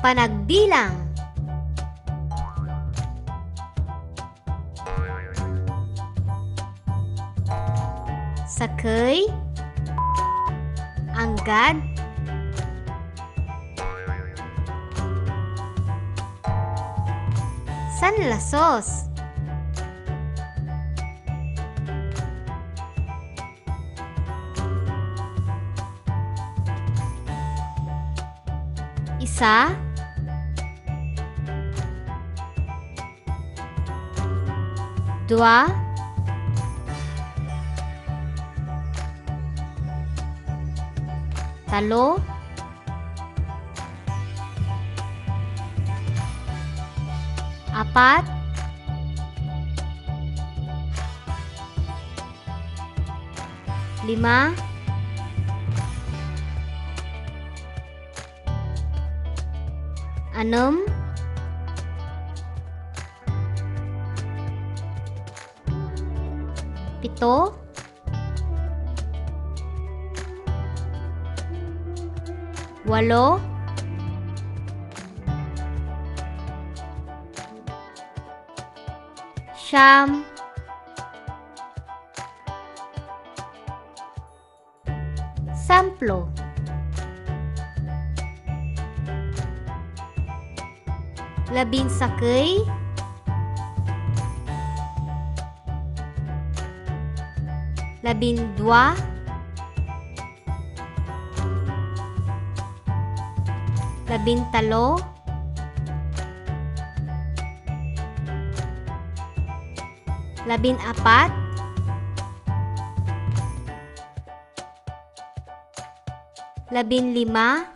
Panagbilang. Sakay, anggad, sanlasos, isa, dua, talo, apat, lima, enam, pito, walo, siyam, samplo, labinsakay, labindua, labintalo, labinapat, labinlima,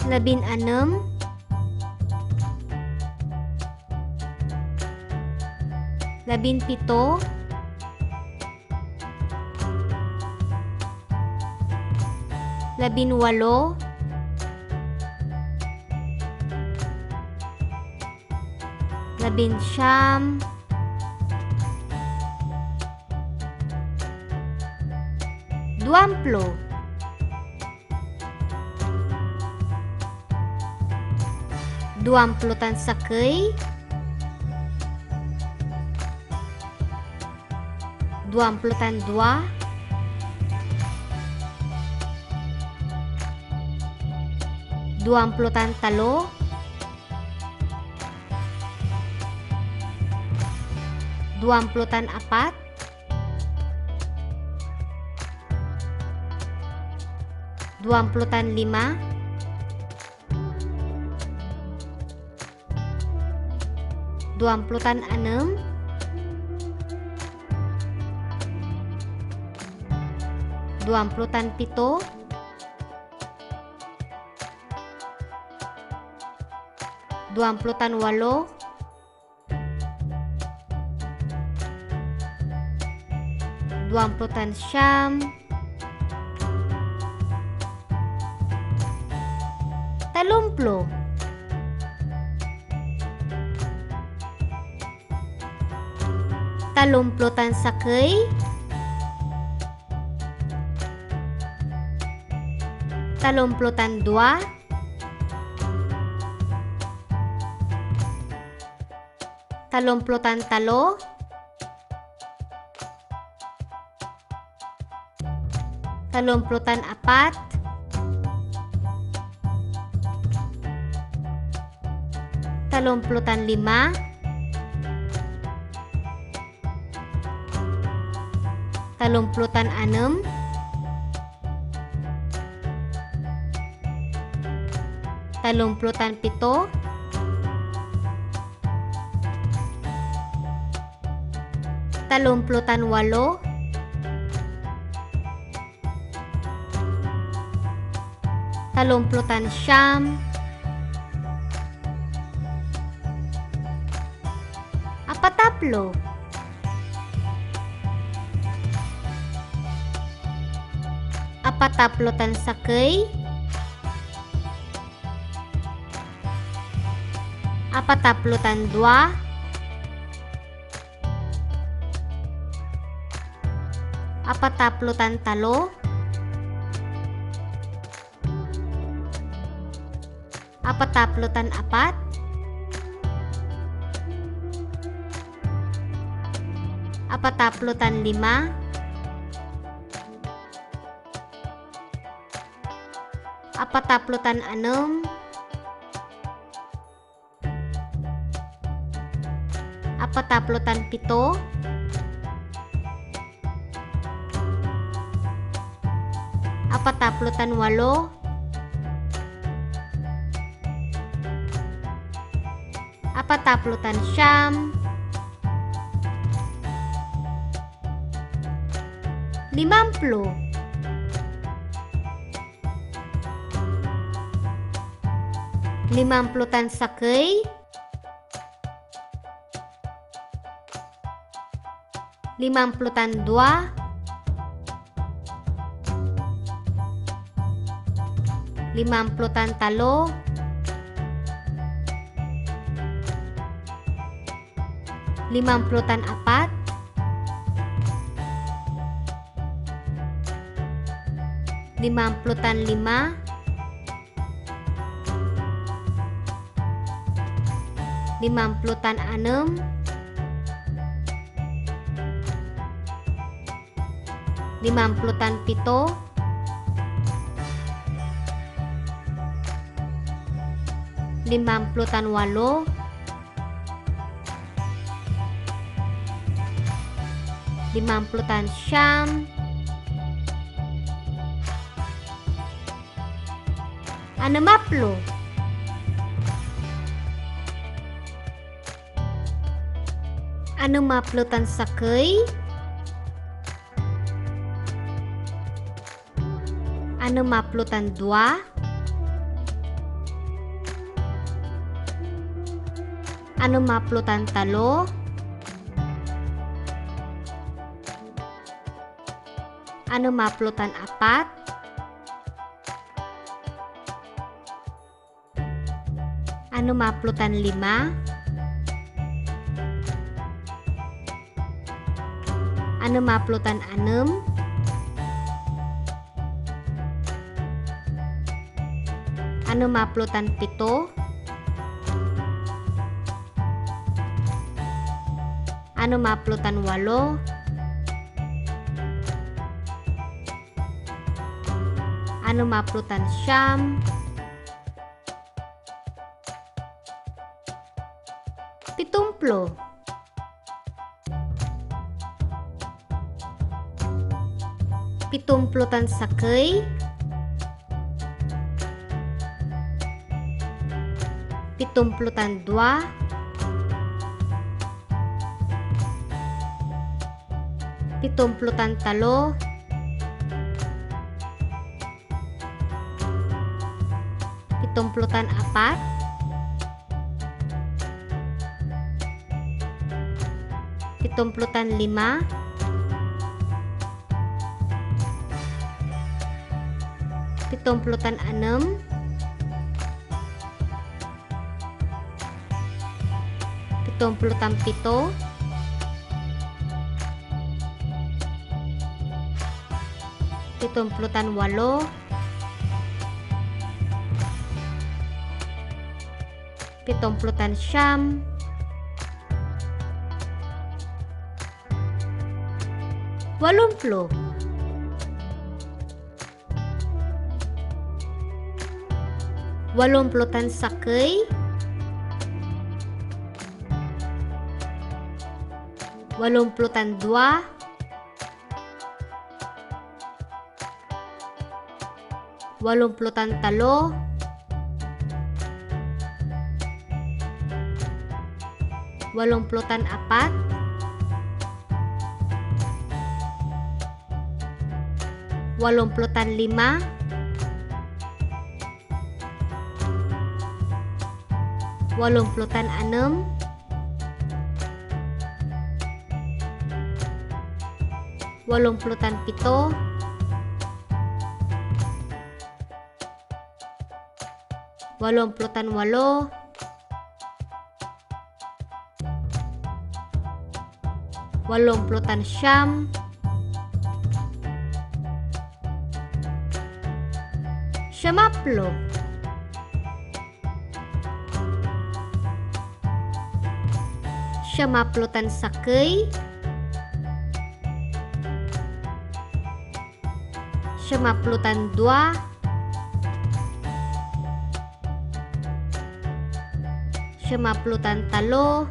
labinanam, labinpito, labinwalo, labinsyam, duwamplo, duwamplo tan sakay, duwamplo tan dua, duwamplo tan talo, duwamplo tan apat, duwamplo tan lima, duwamplo tan enam, duwamplo tan pito, duwamplo tan walo, duwamplo tan siyam, talumplo, talumplo tan sakay, talumplo tan dua, talumplo tan talo, talumplo tan apat, talumplo tan lima, talumplo tan enam, talumplo tan pito, talumplo tan walo, talumplo tan siyam, apataplo, apataplo tan sakay, apataplo tan dua, apataplo tan talo, apataplutan apat, apataplutan lima, apataplutan enam, apataplutan pito, apataplutan walo, apataplutan siyam, 50, limamplutan sakay, 52, limamplutan talo, 50 apat, 50 lima, 50 enam, 50 pito, 50 walo, 50 siyam, 60, 60 sakay, 62, 60 talo, 60 apat, 60 lima, 60 enam, 60 pito, 60 walo, 60 siyam, 70, 70 sakay, 72, 70 talo, 70 apat, 70 lima, 70 enam, 70 pito, 70 walo, 70 siyam, 80, 80 sakay, 82, 80 talo, 80 apat, 80 lima, 80 enam, 80 pito, 80 walo, 80 siyam, 50, Syamaplutan sakei. Syamaplutan dua. Syamaplutan talo.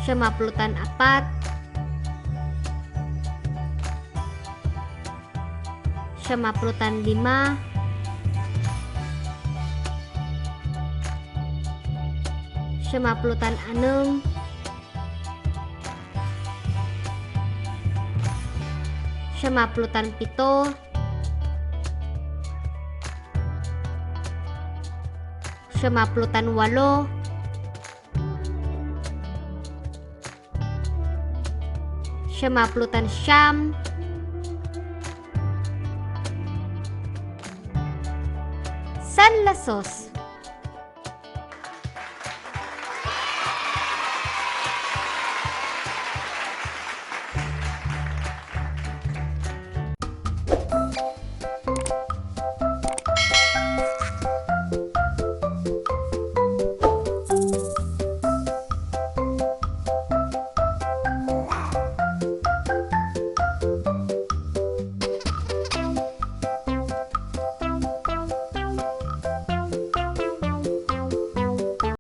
Syamaplutan apat. Syamaplutan lima. Syamaplutan enam. Syamaplutan pito. Syamaplutan walo. Syamaplutan syam. Sanlasos.